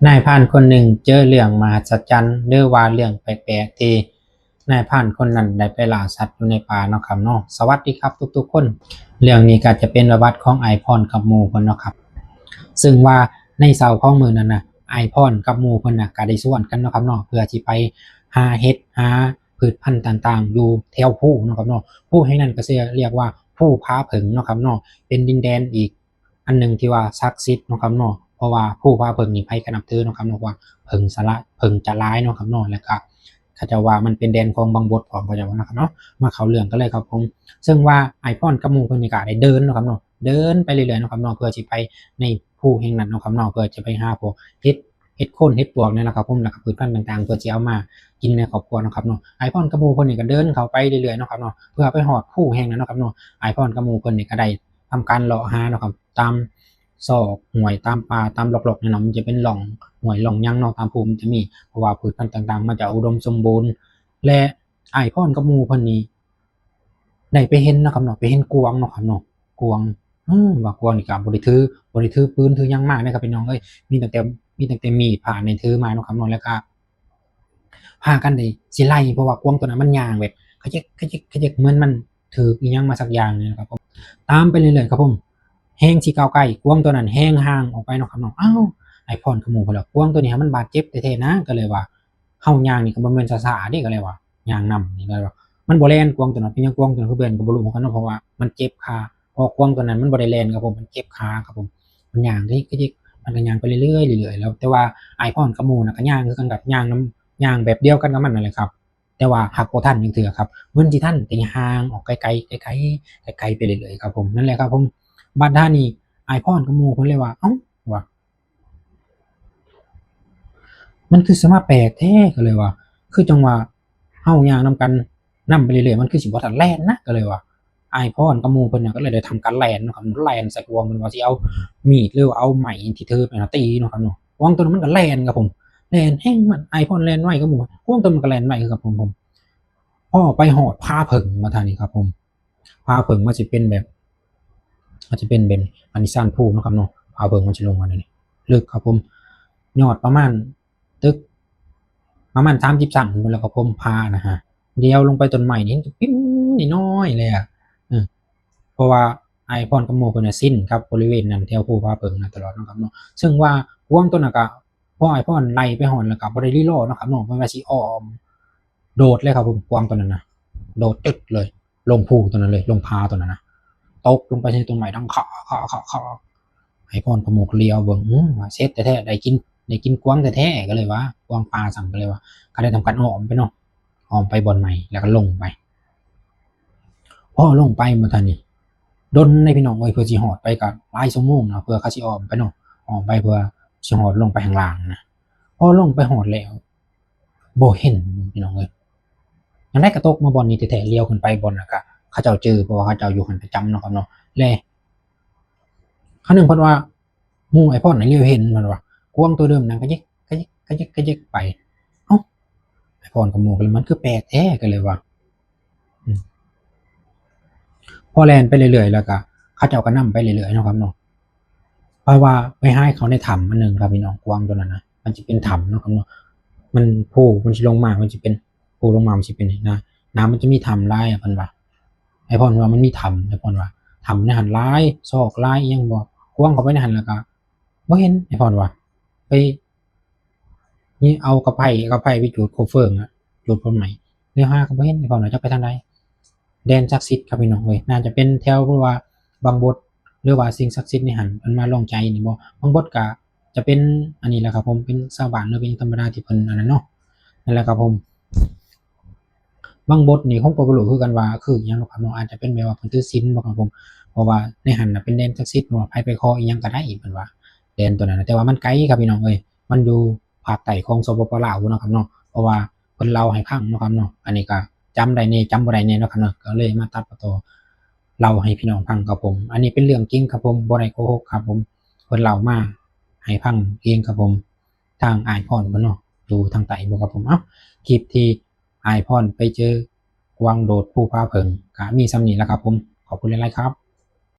นายพรานคนหนึ่งเจอเรื่องมหัศจรรย์หรือว่าเรื่องแปลกๆที่นายพรานคนนั้นได้ไปล่าสัตว์อยู่ในป่าเนาะครับเนาะสวัสดีครับทุกๆคนเรื่องนี้ก็จะเป็นประวัติของไอพอนกับหมู่เพิ่นเนาะครับซึ่งว่าในเช้าของมื้อนั้นน่ะไอพอนกับหมู่เพิ่นน่ะก็ได้สวนกันเนาะครับเนาะเพื่อสิไปหาเห็ดหาพืชพันธุ์ต่างๆอยู่แถวภูเนาะครับเนาะภูแห่งนั้นก็สิเรียกว่าภูผาผึ่งเนาะครับเนาะเป็นดินแดนอีกอันหนึ่งที่ว่าศักดิ์สิทธิ์เนาะครับเนาะเพราะว่าภูผาผึ่งนี่ไผก็นับถือเนาะครับเนาะว่า เพิงสละเพิงจะร้ายเนาะครับเนาะแล้วก็เขาจะว่ามันเป็นแดนของบางบดของเขาจะว่านะครับเนาะมาเขาเรื่องก็เลยครับผมซึ่งว่าไอพอนกับหมู่เพิ่นนี่ก็ได้เดินเนาะครับเนาะเดินไปเรื่อยๆเนาะครับเนาะเพื่อสิไปในภูแห่งนั้นเนาะครับเนาะเพื่อจะไปหาพวกเห็ดโคนเห็ดปลวกเนี่ยนะครับผมแล้วก็พืชพันธุ์ต่างๆเพื่อจะเอามากินในครอบครัวเนาะครับเนาะไอพอนกับหมู่เพิ่นนี่ก็เดินเข้าไปเรื่อยๆเนาะครับเนาะเพื่อไปฮอดภูแห่งนั้นเนาะครับเนาะไอพอนกับหมู่เพิ่นนี่ก็ได้ทำการเลาะหาเนาะครับตามซอกห้วยตามป่าตามหลอกๆเนี่ยเนาะมันจะเป็นหล่องห้วยหล่องหยังเนาะตามภูมิจะมี เพราะว่าพืชพันธุ์ต่างๆมันจะอุดมสมบูรณ์และอ้ายพรกับหมู่เพิ่นนี่ได้ไปเห็นเนาะครับเนาะไปเห็นกวางเนาะครับเนาะกวางว่ากวางนี่ก็บ่ได้ถือปืนถือหยังมาเด้อครับพี่น้องเอ้ยมีตั้งแต่มีดผ่านี่ถือมาเนาะครับเนาะแล้วก็พากันได้สิไล่เพราะว่ากวางตัวนั้นมันย่างแบบขะยิกๆๆเหมือนมันถืออิหยังมาสักอย่างนี่นะครับผมตามไปเรื่อยๆครับผมแฮ่งสิก้าวใกล้กวางตัวนั้นแฮ่งห่างออกไปเนาะครับเนาะอ้าวอ้ายพรกับหมู่เพิ่นว่ากวางตัวนี้มันบาดเจ็บแท้ๆนะก็เลยว่า เฮาย่างนี่ก็บ่แม่นช้าๆเด้ก็เลยว่าย่างนำนี่ก็เลยว่ามันบ่แล่นกวางตัวนั้นเป็นหยังกวางตัวนั้นคือแล่นก็บ่รู้เหมือนกันเนาะเพราะว่ามันเจ็บขาเพราะกวางตัวนั้นมันบ่ได้แล่นครับผมมันเจ็บขาครับผมมันย่างกๆมันก็ย่างไปเรื่อยๆเรื่อยๆแล้วแต่ว่าอ้ายพรกับหมู่น่ะก็ย่างคือกันครับย่างนำย่างแบบเดียวกันกับมันนั่นแหละครับแต่ว่าหักบ่ทันจักเทื่อครับเหมือนสิทันแต่ห่างออกไกลๆไกลๆไกลๆไปเรื่อยๆครับผมนั่นแหละครับผมบัดท่านี้อ้ายพรกับหมู่เพิ่นเลยว่าอ้าวว่า มันคือสมาแปลกแท้ก็เลยว่าคือจังว่าเฮาย่างนำกันนำไปเรื่อยๆมันคือสิบ่ทันแล่นนะก็เลยว่าอ้ายพรกับหมู่เพิ่นน่ะก็เลยได้ทำการแล่นเนาะครับแล่นใส่กวางเพิ่นว่าสิเอามีดหรือว่าเอาไม้ที่ถือไปน่ะตีเนาะครับเนาะกวางตัวนั้นมันก็แล่นครับผมแล่นแฮ่งมันอ้ายพรแล่นไวกว่าหมู่กวางตัวนั้นมันก็แล่นไวคือกับผมพอไปฮอดผาผึ่งมาทางนี้ครับผมผาผึ่งมันสิเป็นแบบมันจะเป็นแบบอันนี้ซ่านภูเนาะครับเนาะผาผึ่งมันสิลงมานี่ลึกครับผมยอดประมาณตึก ประมาณ33พุ่นแหล้วก็ผมพานะฮะเลี้ยวลงไปต้นไม้นี่ปิ๊มน้อยๆเลยอะเออเพราะว่าอ้ายพรกับหมู่เพิ่นน่ะซิ้นกับบริเวณนั้นแถวภูผาเพิงน่ะตลอดเนาะครับเนาะซึ่งว่ากวางตัวนั้นก็พออ้ายพรไล่ไปฮอดแล้วก็บ่ได้รีรอเนาะครับเนาะมันว่าสิอ้อมโดดเลยครับผมกวางตัวนั้นน่ะโดดตึ๊ดเลยลงภูตัวนั้นเลยลงผาตัวนั้นน่ะตกลงไปในต้นไม้ดังอ้ายพรกับหมู่ก็เหลียวเบิ่งว่าเซ็ดแท้ๆได้กินกวางแท้ๆก็เลยว่ากวางป่าสั่งก็เลยว่า ก็ได้ทำการอ้อมไปเนาะอ้อมไปบอนใหม่แล้วก็ลงไปพอลงไปเมื่อทันนี้ดนในพี่น้องเอ้ยเพื่อสิฮอดไปก็หลายชั่วโมงเนาะเพื่อเขาสิอ้อมไปเนาะอ้อมไปเพื่อสิฮอดลงไปข้างล่างนะพอลงไปฮอดแล้วบ่เห็นพี่น้องเอ้ยจังได๋ก็ตกมาบ่อนนี้แท้ๆเลี้ยวขึ้นไปบ่อนน่ะก็เขาเจ้าจื้อเพราะว่าเขาเจ้าอยู่หั้นประจำเนาะครับเนาะแลเขาหนึ่งเพิ่นว่าหมู่ไอ้พ่อนน่ะเลี้ยวเห็นเพิ่นว่ากวางตัวเดิมนั่งกะยิกไปอ้าวไอ้พ่อนกับหมู่ก็เลยมันคือแปลกแท้ก็เลยว่าอืม พอแล่นไปเรื่อยๆแล้วก็เขาเจ้าก็นำไปเรื่อยๆเนาะครับเนาะเพราะว่าไปหาเขาในถ้ำอันหนึ่งครับพี่น้องกวางตัวนั้นน่ะมันจะเป็นถ้ำเนาะครับเนาะมันมันสิลงมามันสิเป็นโผล่ลงมามันสิเป็นนะน้ำมันจะมีถ้ำหลายอะเพิ่นว่าไอ้พ่นว่ามันมีถ้ำไอ้พ่นว่าถ้ำในหั้นหลายซอกหลายอิหยังบ่กวางเข้าไปในหั้นแล้วก็บ่เห็นไอ้พ่นว่าไปนี่เอากระไผไปจูดโคเฟิงอะจูดพ่นไหมแนวหาก็บ่เห็นไอ้พ่นว่าจักไปทางใด แดนศักดิ์สิทธิ์ครับพี่น้องเอ้ยน่าจะเป็นแถวเพราะว่าบางบดหรือว่าสิ่งศักดิ์สิทธิ์ในหันเพิ่นมาลองใจนี่บ่บางบดก็จะเป็นอันนี้แหละครับผมเป็นชาวบ้านหรือเป็นธรรมดาที่เพิ่นอันนั้นเนาะนั่นแหละครับผมบางบดนี่ผมก็บ่รู้คือกันว่าคืออิหยังเนาะครับเนาะอาจจะเป็นแบบว่าเพิ่นถือศีลบ่ครับผมเพราะว่าในหันน่ะเป็นแดนศักดิ์สิทธิ์บ่ว่าไผไปขออิหยังก็ได้เพิ่นว่าแดนตัวนั้นน่ะแต่ว่ามันไกลครับพี่น้องเอ้ยมันอยู่ภาคใต้ของสปปลาวเนาะครับเนาะเพราะว่าเพิ่นเล่าให้ฟังเนาะครับเนาะอันนี้ก็จำได้แหน่จำบ่ได้แหน่เนาะครับเนาะก็เลยมาตัดต่อ เล่าให้พี่น้องฟังครับผมอันนี้เป็นเรื่องจริงครับผมบ่ได้โกหกครับผมเพิ่นเล่ามาให้ฟังเองครับผมทางอ้ายพรเพิ่นเนาะอยู่ทางใต้บ่ครับผมเอ้าคลิปที่อ้ายพรไปเจอกวางโดดภูผาเพิงก็มีส่ำนี้แหละครับผมขอบคุณหลายๆครับ